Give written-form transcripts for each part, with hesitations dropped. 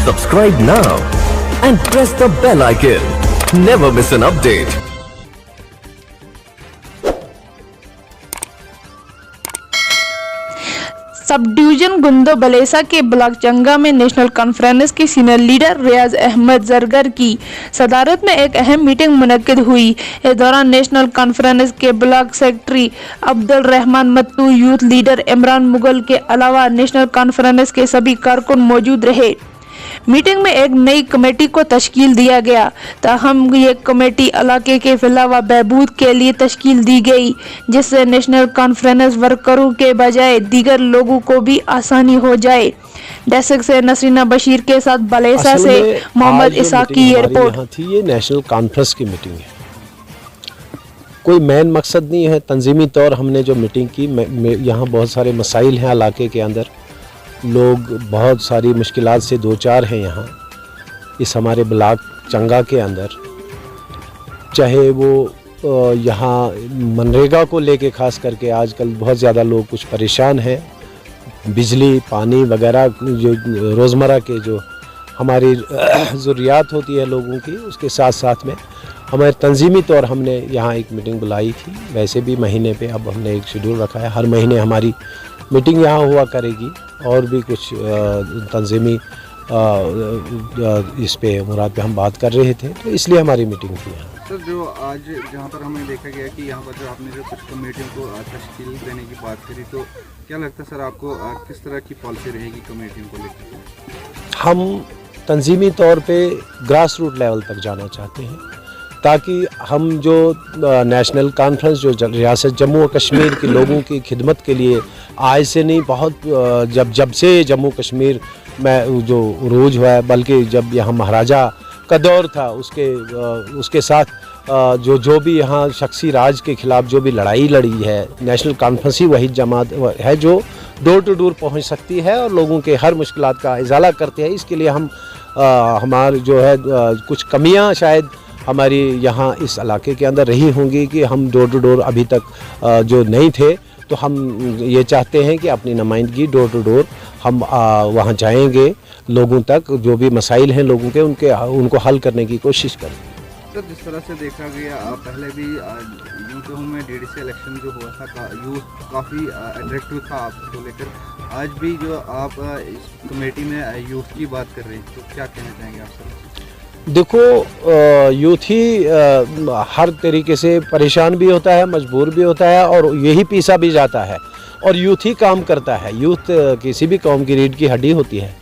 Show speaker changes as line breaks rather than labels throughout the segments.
Subscribe now and press the bell icon. Never miss an update.
Sub division Gandoh Bhalessa के block Changa में National Conference के senior leader Riyaz Ahmed Zargar की सदारत में एक अहम मीटिंग मुनक्किद हुई। इस दौरान नेशनल कॉन्फ्रेंस के block secretary Abdul Rehman Mattu, youth leader Imran Mughal के अलावा नेशनल कॉन्फ्रेंस के सभी कारकुन मौजूद रहे। मीटिंग में एक नई कमेटी को तश्कील दिया गया। ताहम ये कमेटी इलाके के फलाह व बहबूद के लिए तश्कील दी गई, जिससे नेशनल कॉन्फ्रेंस वर्करों के बजाय दीगर लोगों को भी आसानी हो जाए। डेस्क से नसरीना बशीर के साथ बलेसा से मोहम्मद इसाक की ये रिपोर्ट
थी। ये नेशनल कॉन्फ्रेंस की मीटिंग है, कोई मेन मकसद नहीं है। तंजीमी तौर हमने जो मीटिंग की, यहाँ बहुत सारे मसाइल हैं इलाके के अंदर, लोग बहुत सारी मुश्किलात से दो चार हैं यहाँ इस हमारे ब्लॉक चंगा के अंदर। चाहे वो यहाँ मनरेगा को लेके ख़ास करके आजकल बहुत ज़्यादा लोग कुछ परेशान हैं, बिजली पानी वगैरह जो रोज़मर्रा के जो हमारी ज़रूरियात होती है लोगों की, उसके साथ साथ में हमारे तंजीमी तौर हमने यहाँ एक मीटिंग बुलाई थी। वैसे भी महीने पे अब हमने एक शेड्यूल रखा है, हर महीने हमारी मीटिंग यहाँ हुआ करेगी। और भी कुछ तंजीमी इस पे मुराद पे हम बात कर रहे थे, तो इसलिए हमारी मीटिंग थी यहाँ।
सर, जो आज जहाँ पर हमें देखा गया कि यहाँ पर जो आपने जो कुछ कमेटियों को तश्कील देने की बात करी, तो क्या लगता है सर आपको किस तरह की पॉलिसी रहेगी कमेटियों को लेकर?
हम तंजीमी तौर पे ग्रास रूट लेवल तक जाना चाहते हैं, ताकि हम जो नेशनल कॉन्फ्रेंस जो रियासत जम्मू और कश्मीर के लोगों की खिदमत के लिए आज से नहीं, बहुत जब से जम्मू कश्मीर में जो उरूज हुआ है, बल्कि जब यहाँ महाराजा का दौर था उसके साथ जो भी यहाँ शख्सी राज के ख़िलाफ़ जो भी लड़ाई लड़ी है, नेशनल कॉन्फ्रेंस ही वही जमात है जो डोर टू डोर पहुँच सकती है और लोगों के हर मुश्किलात का इजाला करती है। इसके लिए हम हमारे जो है कुछ कमियाँ शायद हमारी यहाँ इस इलाके के अंदर रही होंगी कि हम डोर टू डोर अभी तक जो नहीं थे, तो हम ये चाहते हैं कि अपनी नुमाइंदगी डोर टू डोर हम वहाँ जाएंगे, लोगों तक जो भी मसाइल हैं लोगों के उनको हल करने की कोशिश करें।
सर, जिस तरह से देखा गया पहले भी यूथ में डीडीसी इलेक्शन जो हुआ था, यूथ काफ़ी अट्रैक्टिव था आपको लेकर। आज भी जो आप इस कमेटी में यूथ की बात कर रहे हैं, तो क्या कहना चाहेंगे आप सर?
देखो, यूथ ही हर तरीके से परेशान भी होता है, मजबूर भी होता है और यही पीसा भी जाता है, और यूथ ही काम करता है। यूथ किसी भी कौम की रीढ़ की हड्डी होती है,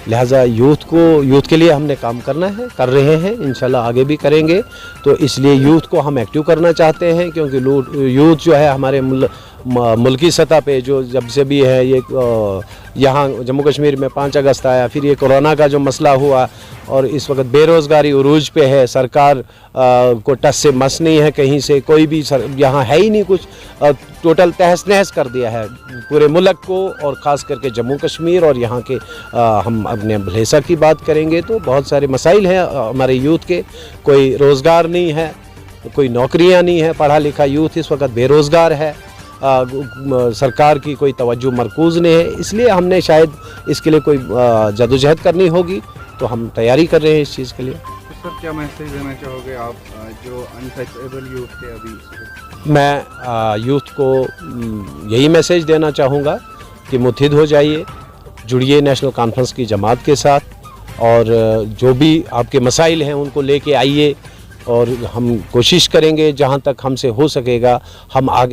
लिहाजा यूथ के लिए हमने काम करना है, कर रहे हैं, इंशाल्लाह आगे भी करेंगे। तो इसलिए यूथ को हम एक्टिव करना चाहते हैं, क्योंकि यूथ जो है हमारे मुल्की सतह पे जो जब से भी है, ये यहाँ जम्मू कश्मीर में 5 अगस्त आया, फिर ये कोरोना का जो मसला हुआ, और इस वक्त बेरोज़गारी उरूज पे है, सरकार को टस से मस नहीं है, कहीं से कोई भी यहाँ है ही नहीं कुछ, टोटल तहस नहस कर दिया है पूरे मुल्क को, और ख़ास करके जम्मू कश्मीर और यहाँ के हम अपने बलेसा की बात करेंगे तो बहुत सारे मसाइल हैं हमारे यूथ के। कोई रोज़गार नहीं है, कोई नौकरियाँ नहीं है, पढ़ा लिखा यूथ इस वक्त बेरोज़गार है, सरकार की कोई तवज्जो मरकूज़ नहीं है। इसलिए हमने शायद इसके लिए कोई जदोजहद करनी होगी, तो हम तैयारी कर रहे हैं इस चीज़ के लिए।
तो सर, क्या मैसेज देना चाहोगे आप जो अनटचेबल यूथ है अभी?
मैं यूथ को यही मैसेज देना चाहूँगा कि मुत्तहिद हो जाइए, जुड़िए नेशनल कॉन्फ्रेंस की जमात के साथ, और जो भी आपके मसाइल हैं उनको लेके आइए, और हम कोशिश करेंगे जहाँ तक हमसे हो सकेगा हम आगे